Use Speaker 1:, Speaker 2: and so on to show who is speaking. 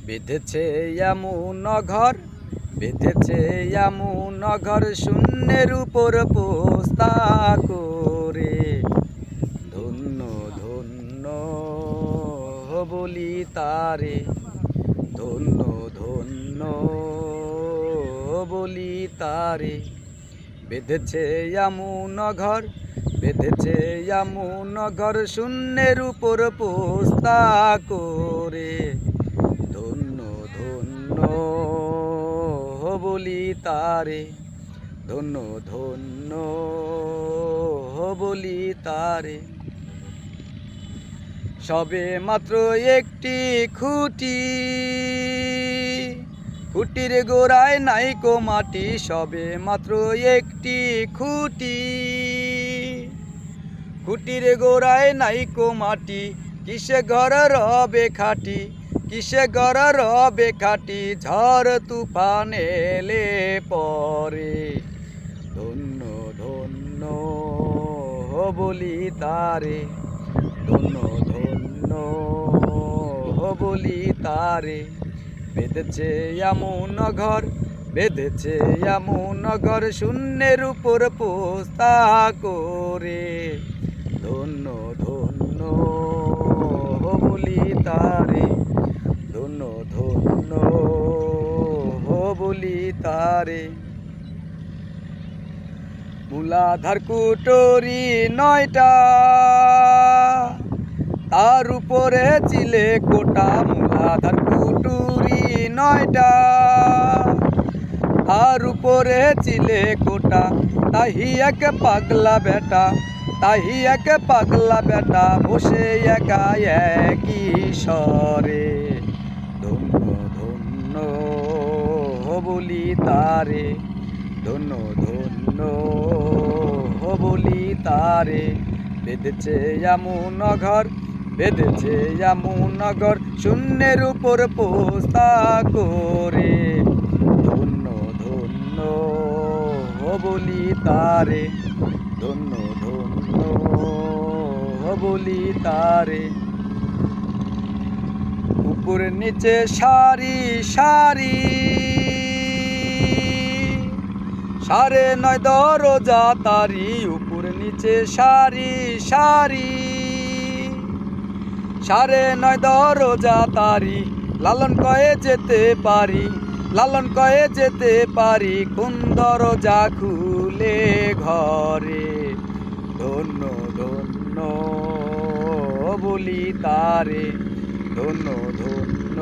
Speaker 1: বেঁধেছে এমন ঘর, বেঁধেছে এমন ঘর, শূন্যের উপর পোস্তা করে। ধন্য ধন্য বলি তারে, ধন্য ধন্য বলি তারে। বেঁধেছে এমন ঘর, বেঁধেছে এমন ঘর, শূন্যের উপর পোস্তা করে। ধন্য ধন্য বলি তারে, ধন্য ধন্য বলি তারে। সবে মাত্র একটি খুঁটি, খুঁটির গোড়ায় নাইকো মাটি। সবে মাত্র একটি খুঁটি, খুঁটির গোড়ায় নাইকো মাটি। কিসে ঘর রবে খাটি, কিসে ঘর রবে খাটি, ঝড় তুফান এলে পরে। ধন্য ধন্য বলি তারে, ধন্য ধন্য বলি তারে। বেঁধেছে এমন ঘর, বেঁধেছে এমন ঘর, শূন্যের উপর পোস্তা করে। ধন্য ধন্য বলি তারে, ধন্য ধন্য বলি তারে। মূলাধার কুটরি 9টা, তার উপরে চিলে কোটা। মূলাধার কুটুরি 9টা, তার উপরে চিলে কোটা। তাহি এক পাগলা বেটা, তাহি এক পাগলা বেটা, বসে একা একই স্বরে। ধন্য ধন্য বলি তারে, ধন্য ধন্য বলি তারে। বেঁধেছে এমন ঘর, বেঁধেছে এমন ঘর, শূন্যের উপর পোস্তা করে। ধন্য ধন্য বলি তারে, ধন্য ধন্য বলি তারে। উপর নিচে সারি সারি, 9:30 দরজা তারি। উপর নিচে সারি সারি, 9:30 দরজা তারি। লালন কয়ে যেতে পারি, লালন কয়ে যেতে পারি, কোন দরজা খুলে ঘরে। ধন্য ধন্য বলি তারে, ধন্য ধন্য।